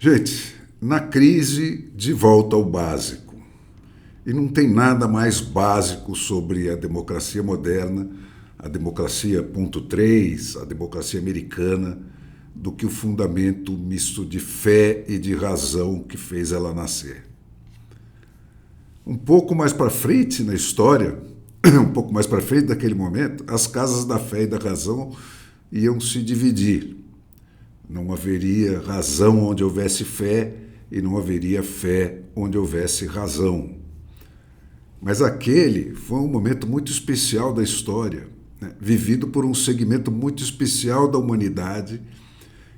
Gente, na crise, de volta ao básico. E não tem nada mais básico sobre a democracia moderna, a democracia ponto 3, a democracia americana, do que o fundamento misto de fé e de razão que fez ela nascer. Um pouco mais para frente na história, um pouco mais para frente daquele momento, as casas da fé e da razão iam se dividir. Não haveria razão onde houvesse fé e não haveria fé onde houvesse razão. Mas aquele foi um momento muito especial da história, né? Vivido por um segmento muito especial da humanidade,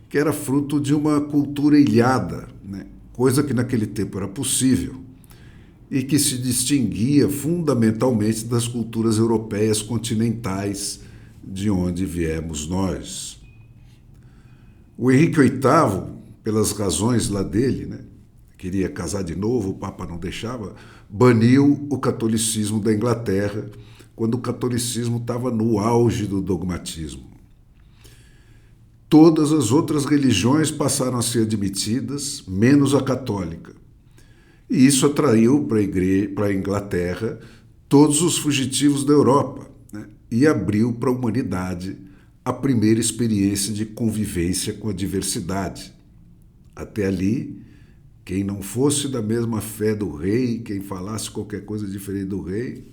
que era fruto de uma cultura ilhada, né? Coisa que naquele tempo era possível, e que se distinguia fundamentalmente das culturas europeias continentais de onde viemos nós. O Henrique VIII, pelas razões lá dele, né, queria casar de novo, o Papa não deixava, baniu o catolicismo da Inglaterra quando o catolicismo estava no auge do dogmatismo. Todas as outras religiões passaram a ser admitidas, menos a católica. E isso atraiu para a Inglaterra todos os fugitivos da Europa, né, e abriu para a humanidade a primeira experiência de convivência com a diversidade. Até ali, quem não fosse da mesma fé do rei, quem falasse qualquer coisa diferente do rei,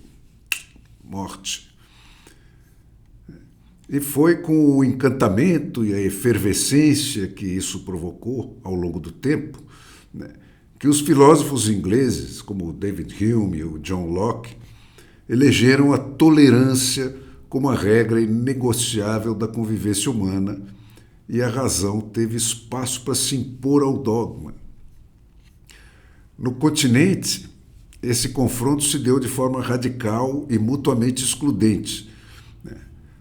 morte. E foi com o encantamento e a efervescência que isso provocou ao longo do tempo, né, que os filósofos ingleses, como David Hume e o John Locke, elegeram a tolerância como a regra inegociável da convivência humana, e a razão teve espaço para se impor ao dogma. No continente, esse confronto se deu de forma radical e mutuamente excludente, né?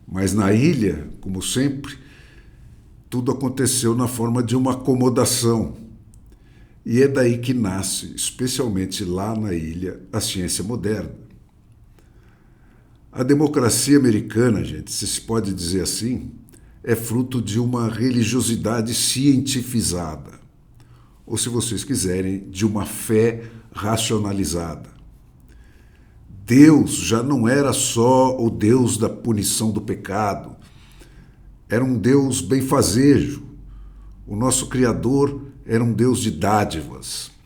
Mas na ilha, como sempre, tudo aconteceu na forma de uma acomodação. E é daí que nasce, especialmente lá na ilha, a ciência moderna. A democracia americana, gente, se pode dizer assim, é fruto de uma religiosidade cientificada, ou, se vocês quiserem, de uma fé racionalizada. Deus já não era só o Deus da punição do pecado, era um Deus benfazejo. O nosso Criador era um Deus de dádivas.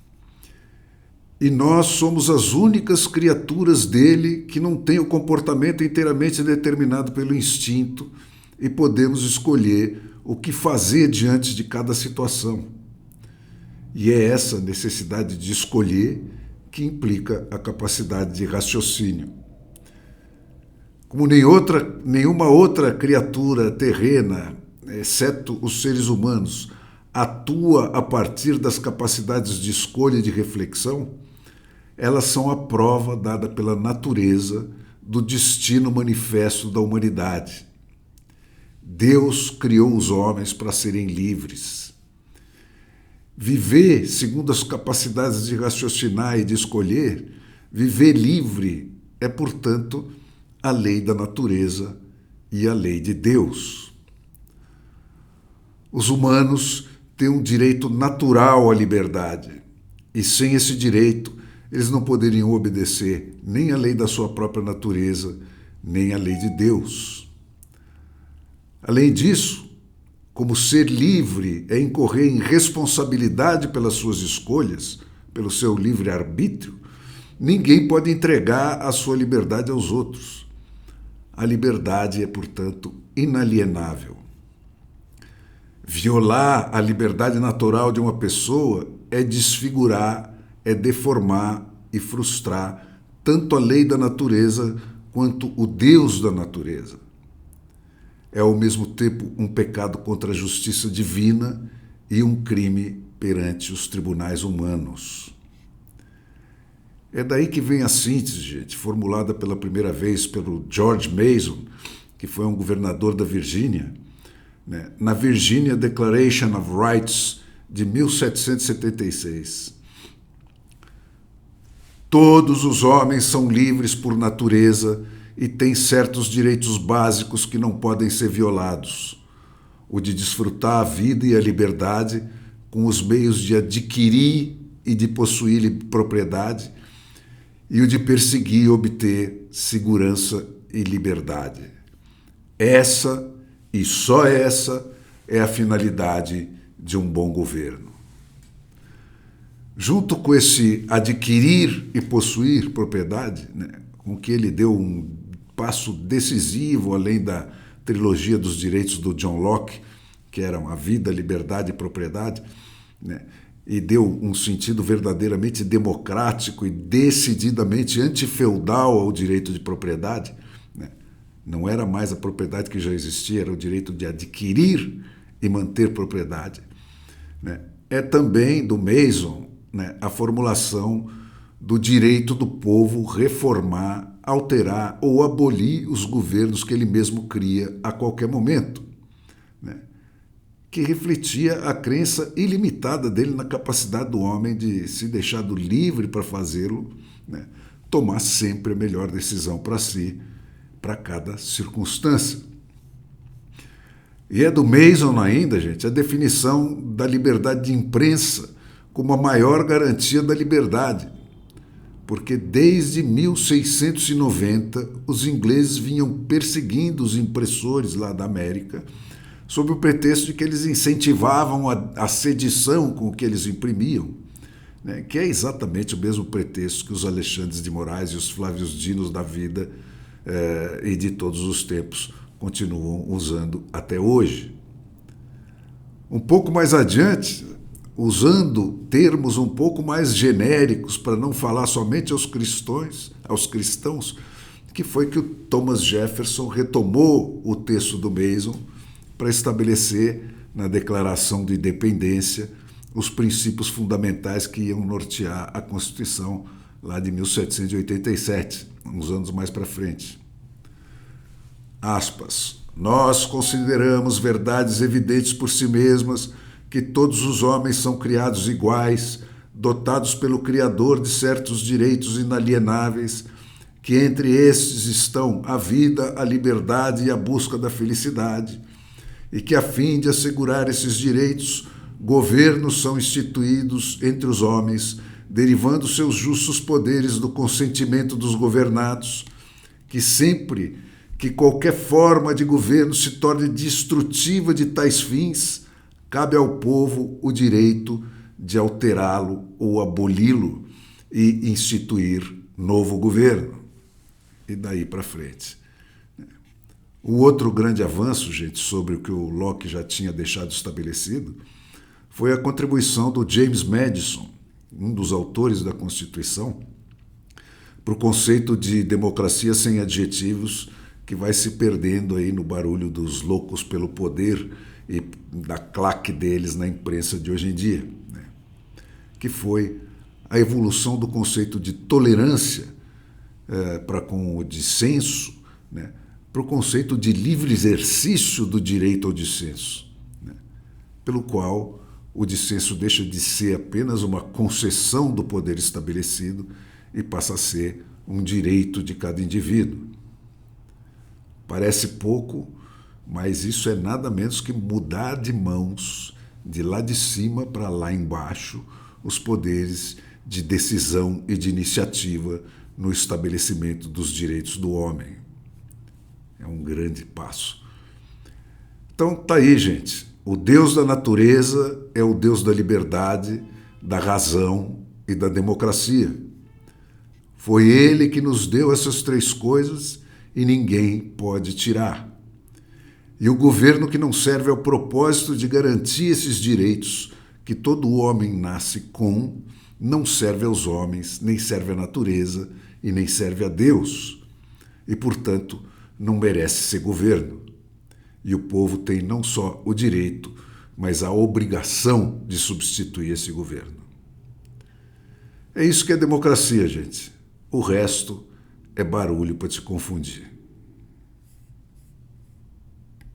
E nós somos as únicas criaturas dele que não têm o comportamento inteiramente determinado pelo instinto e podemos escolher o que fazer diante de cada situação. E é essa necessidade de escolher que implica a capacidade de raciocínio. Como nenhuma outra criatura terrena, exceto os seres humanos, atua a partir das capacidades de escolha e de reflexão, elas são a prova dada pela natureza do destino manifesto da humanidade. Deus criou os homens para serem livres. Viver segundo as capacidades de raciocinar e de escolher, viver livre é, portanto, a lei da natureza e a lei de Deus. Os humanos têm um direito natural à liberdade, e sem esse direito, eles não poderiam obedecer nem à lei da sua própria natureza, nem à lei de Deus. Além disso, como ser livre é incorrer em responsabilidade pelas suas escolhas, pelo seu livre-arbítrio, ninguém pode entregar a sua liberdade aos outros. A liberdade é, portanto, inalienável. Violar a liberdade natural de uma pessoa é desfigurar, é deformar e frustrar tanto a lei da natureza quanto o Deus da natureza. É ao mesmo tempo um pecado contra a justiça divina e um crime perante os tribunais humanos. É daí que vem a síntese, gente, formulada pela primeira vez pelo George Mason, que foi um governador da Virgínia, né, na Virginia Declaration of Rights de 1776. Todos os homens são livres por natureza e têm certos direitos básicos que não podem ser violados: o de desfrutar a vida e a liberdade, com os meios de adquirir e de possuir propriedade, e o de perseguir e obter segurança e liberdade. Essa, e só essa, é a finalidade de um bom governo. Junto com esse adquirir e possuir propriedade, né, com que ele deu um passo decisivo além da trilogia dos direitos do John Locke, que eram a vida, liberdade e propriedade, né, e deu um sentido verdadeiramente democrático e decididamente antifeudal ao direito de propriedade, né? Não era mais a propriedade que já existia, era o direito de adquirir e manter propriedade, né? É também do Mason, né, a formulação do direito do povo reformar, alterar ou abolir os governos que ele mesmo cria a qualquer momento, né? Que refletia a crença ilimitada dele na capacidade do homem de, se deixado livre para fazê-lo, né, tomar sempre a melhor decisão para si, para cada circunstância. E é do Mason ainda, gente, a definição da liberdade de imprensa como a maior garantia da liberdade, porque desde 1690 os ingleses vinham perseguindo os impressores lá da América sob o pretexto de que eles incentivavam a sedição com o que eles imprimiam, né, que é exatamente o mesmo pretexto que os Alexandres de Moraes e os Flávios Dinos da vida e de todos os tempos continuam usando até hoje. Um pouco mais adiante, usando termos um pouco mais genéricos para não falar somente aos cristãos, que foi que o Thomas Jefferson retomou o texto do Mason para estabelecer na Declaração de Independência os princípios fundamentais que iam nortear a Constituição lá de 1787, uns anos mais para frente. Aspas. Nós consideramos verdades evidentes por si mesmas que todos os homens são criados iguais, dotados pelo Criador de certos direitos inalienáveis, que entre estes estão a vida, a liberdade e a busca da felicidade, e que, a fim de assegurar esses direitos, governos são instituídos entre os homens, derivando seus justos poderes do consentimento dos governados, que sempre que qualquer forma de governo se torne destrutiva de tais fins, cabe ao povo o direito de alterá-lo ou aboli-lo e instituir novo governo. E daí para frente. O outro grande avanço, gente, sobre o que o Locke já tinha deixado estabelecido, foi a contribuição do James Madison, um dos autores da Constituição, para o conceito de democracia sem adjetivos que vai se perdendo aí no barulho dos loucos pelo poder e da claque deles na imprensa de hoje em dia, né? Que foi a evolução do conceito de tolerância para com o dissenso, né, para o conceito de livre exercício do direito ao dissenso, né, pelo qual o dissenso deixa de ser apenas uma concessão do poder estabelecido e passa a ser um direito de cada indivíduo. Parece pouco, mas isso é nada menos que mudar de mãos, de lá de cima para lá embaixo, os poderes de decisão e de iniciativa no estabelecimento dos direitos do homem. É um grande passo. Então tá aí, gente. O Deus da natureza é o Deus da liberdade, da razão e da democracia. Foi Ele que nos deu essas três coisas e ninguém pode tirar. E o governo que não serve ao propósito de garantir esses direitos que todo homem nasce com, não serve aos homens, nem serve à natureza e nem serve a Deus. E, portanto, não merece ser governo. E o povo tem não só o direito, mas a obrigação de substituir esse governo. É isso que é democracia, gente. O resto é barulho para te confundir.